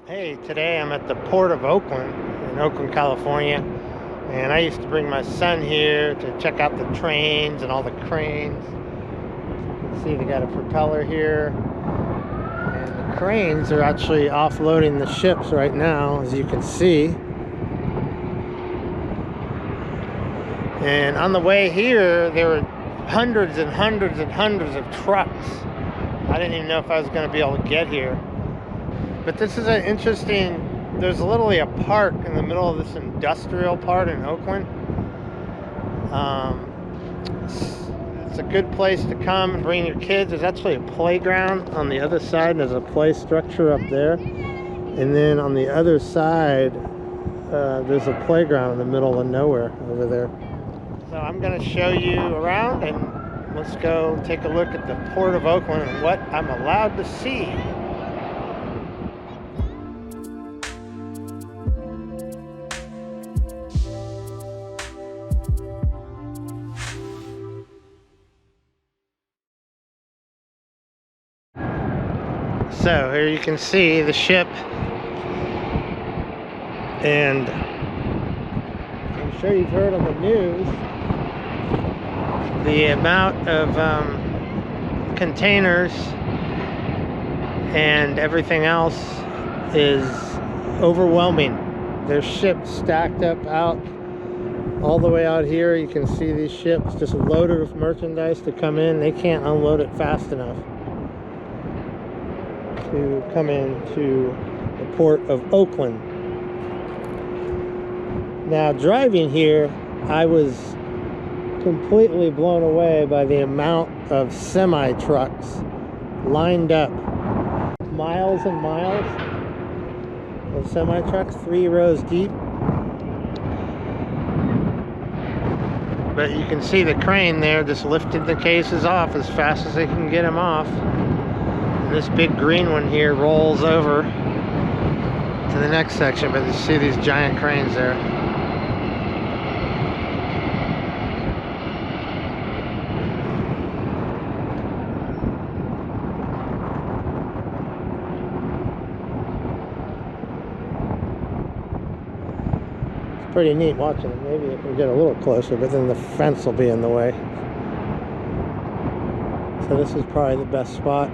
Hey, today I'm at the Port of Oakland in Oakland, California, and I used to bring my son here to check out the trains and all the cranes. You can see they got a propeller here, and the cranes are actually offloading the ships right now, as you can see. And on the way here, there were hundreds and hundreds and hundreds of trucks. I didn't even know if I was going to be able to get here. But this is an interesting, there's literally a park in the middle of this industrial part in Oakland. It's a good place to come and bring your kids. There's actually a playground on the other side. There's a play structure up there. And then on the other side, there's a playground in the middle of nowhere over there. So I'm going to show you around, and let's go take a look at the Port of Oakland and what I'm allowed to see. So here you can see the ship, and I'm sure you've heard on the news the amount of containers and everything else is overwhelming. There's ships stacked up out all the way out here. You can see these ships just loaded with merchandise to come in. They can't unload it fast enough to come into the Port of Oakland. Now, driving here, I was completely blown away by the amount of semi-trucks lined up. Miles and miles of semi-trucks, 3 rows deep. But you can see the crane there just lifting the cases off as fast as they can get them off. This big green one here rolls over to the next section, but you see these giant cranes there. It's pretty neat watching it. Maybe I can get a little closer, but then the fence will be in the way. So this is probably the best spot.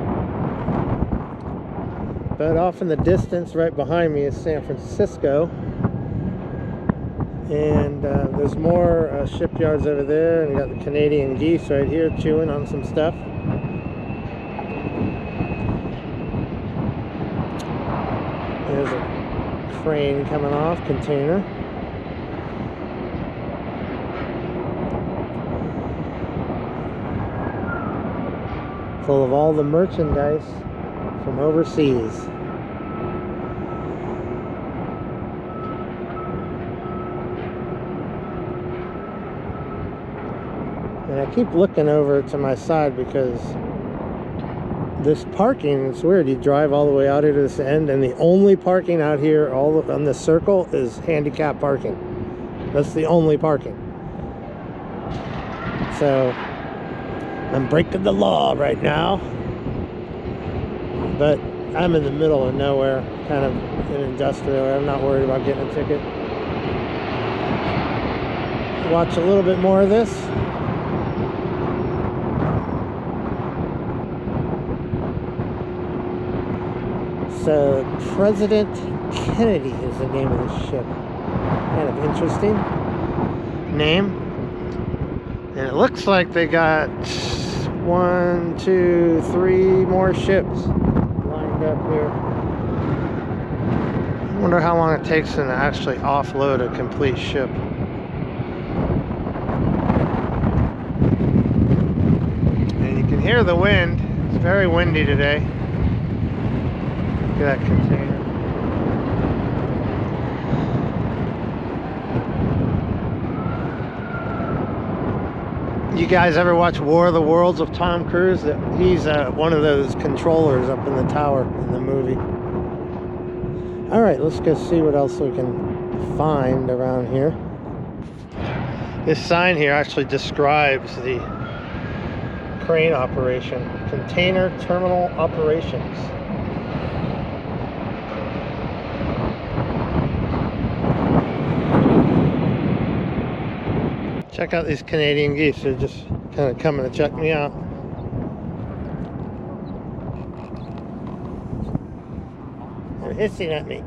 But off in the distance, right behind me, is San Francisco. And there's more shipyards over there. And you got the Canadian geese right here chewing on some stuff. There's a crane coming off, container. Full of all the merchandise from overseas. And I keep looking over to my side because this parking, it's weird. You drive all the way out here to this end, and the only parking out here all on this circle is handicap parking. That's the only parking. So I'm breaking the law right now. But I'm in the middle of nowhere, kind of an industrial. I'm not worried about getting a ticket. Watch a little bit more of this. So President Kennedy is the name of this ship. Kind of interesting name. And it looks like they got 1, 2, 3 more ships up here. I wonder how long it takes them to actually offload a complete ship. And you can hear the wind. It's very windy today. Look at that container. You guys ever watch War of the Worlds with Tom Cruise? He's one of those controllers up in the tower in the movie. All right, let's go see what else we can find around here. This sign here actually describes the crane operation. Container terminal operations. Check out these Canadian geese. They're just kind of coming to check me out. They're hissing at me.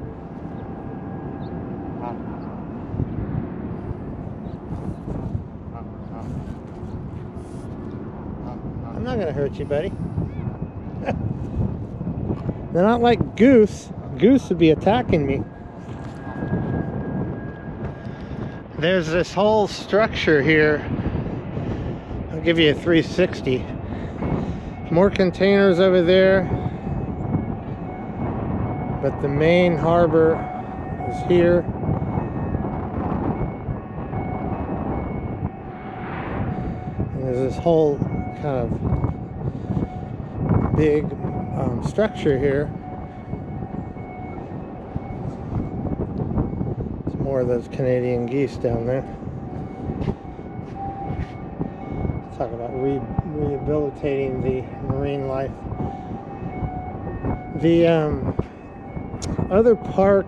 I'm not gonna hurt you, buddy. They're not like goose. Goose would be attacking me. There's this whole structure here. I'll give you a 360. More containers over there. But the main harbor is here. And there's this whole kind of big structure here. There's more of those Canadian geese down there. Talk about rehabilitating the marine life. The other park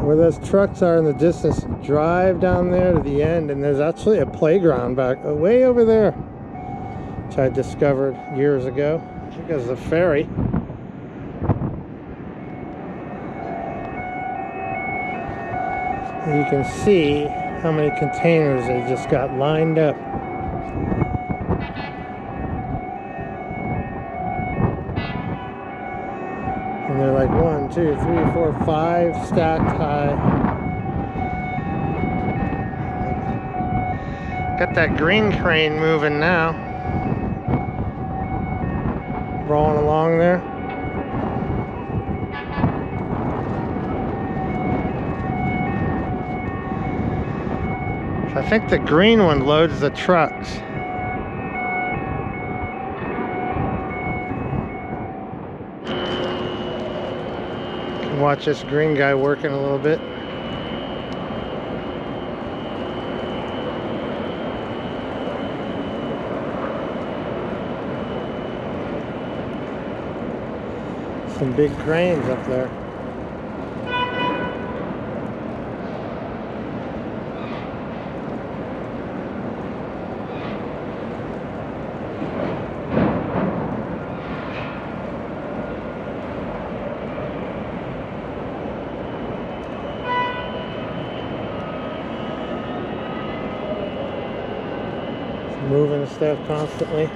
where those trucks are in the distance, drive down there to the end, and there's actually a playground back way over there, which I discovered years ago. I think it was the ferry. And you can see how many containers they just got lined up. And they're like 1, 2, 3, 4, 5 stacked high. Got that green crane moving now. Rolling along there. So I think the green one loads the trucks. Watch this green guy working a little bit. Some big cranes up there. Moving stuff constantly.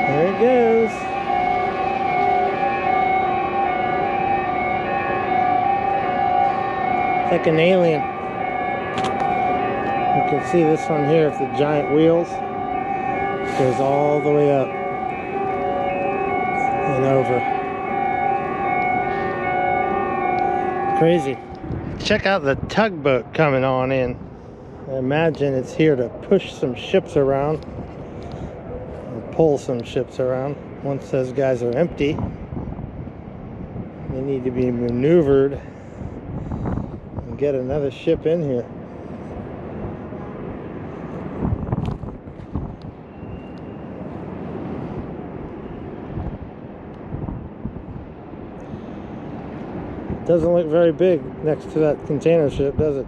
There it goes. It's like an alien. You can see this one here with the giant wheels. It goes all the way up and over. Crazy. Check out the tugboat coming on in. I imagine it's here to push some ships around. Pull some ships around. Once those guys are empty, they need to be maneuvered and get another ship in here. Doesn't look very big next to that container ship, does it?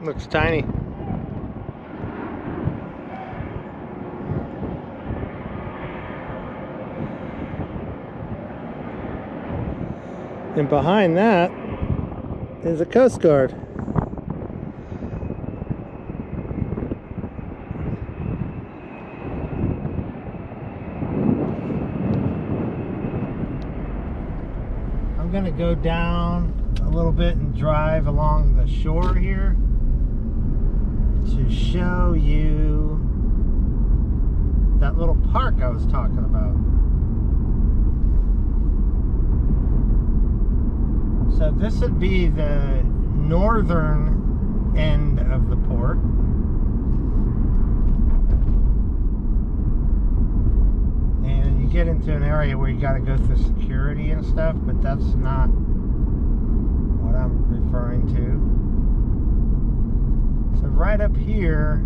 Looks tiny. And behind that is a Coast Guard. I'm gonna go down a little bit and drive along the shore here. to show you that little park I was talking about. So this would be the northern end of the port. And you get into an area where you got to go through security and stuff, but that's not what I'm referring to. So right up here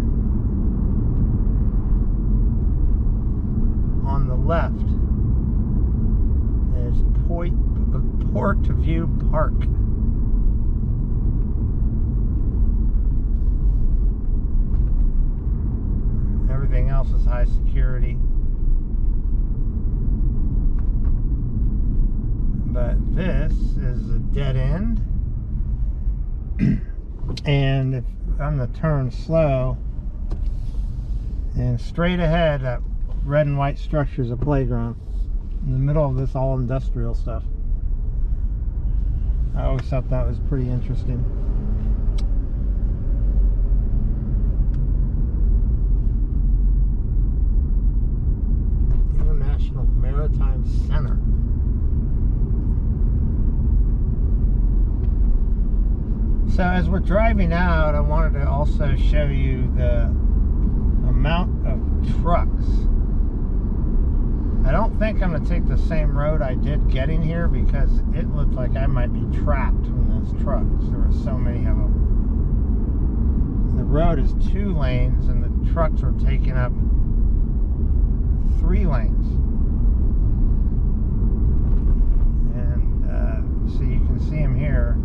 on the left is Port View Park. Everything else is high security. But this is a dead end. And if I'm going to turn slow, and straight ahead, that red and white structure is a playground. In the middle of this all industrial stuff. I always thought that was pretty interesting. International Maritime Center. So as we're driving out, I wanted to also show you the amount of trucks. I don't think I'm going to take the same road I did getting here, because it looked like I might be trapped in those trucks. There were so many of them. The road is 2 lanes and the trucks are taking up 3 lanes. And so you can see them here.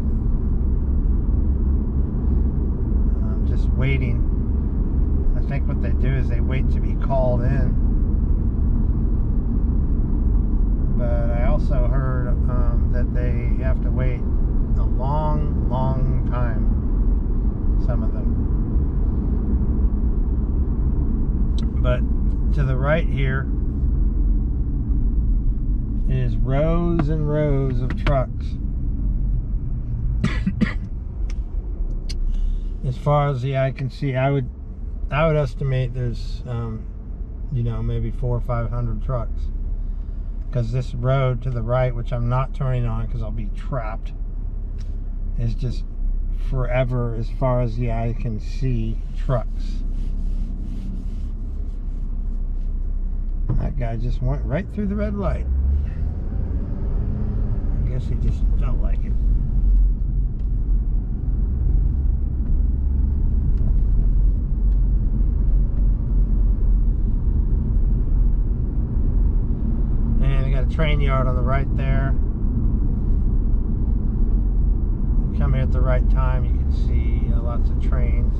Just waiting. I think what they do is they wait to be called in. But I also heard that they have to wait a long, long time, some of them. But to the right here is rows and rows of trucks. As far as the eye can see, I would estimate there's you know, maybe 400 or 500 trucks, because this road to the right, which I'm not turning on because I'll be trapped, is just forever, as far as the eye can see, trucks. That guy just went right through the red light. I guess he just felt like it. Train yard on the right there. You come here at the right time, you can see lots of trains.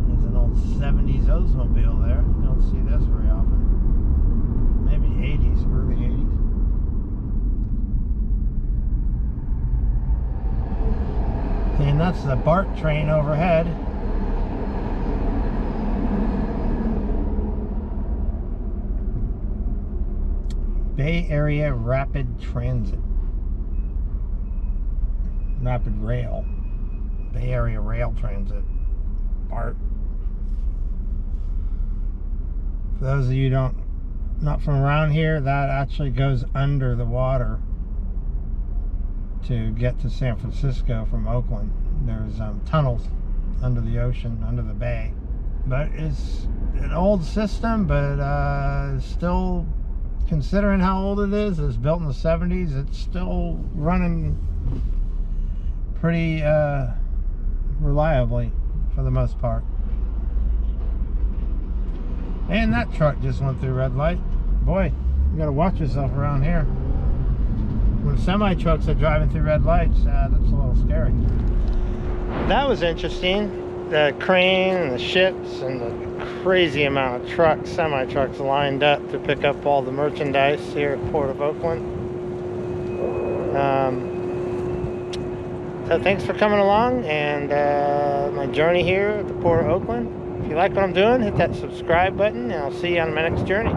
There's an old 70s Oldsmobile there. You don't see this very often. Maybe 80s, early 80s. And that's the BART train overhead. Bay Area Rapid Transit. Rapid Rail. Bay Area Rail Transit. BART. For those of you not from around here, that actually goes under the water to get to San Francisco from Oakland. There's tunnels under the ocean, under the bay. But it's an old system, but still, considering how old it is, it's built in the 70s, it's still running pretty reliably for the most part. And that truck just went through red light. Boy, you gotta watch yourself around here. When semi-trucks are driving through red lights, that's a little scary. That was interesting. The crane and the ships and the crazy amount of trucks, semi-trucks lined up to pick up all the merchandise here at Port of Oakland. So thanks for coming along, and my journey here at the Port of Oakland. If you like what I'm doing, hit that subscribe button, and I'll see you on my next journey.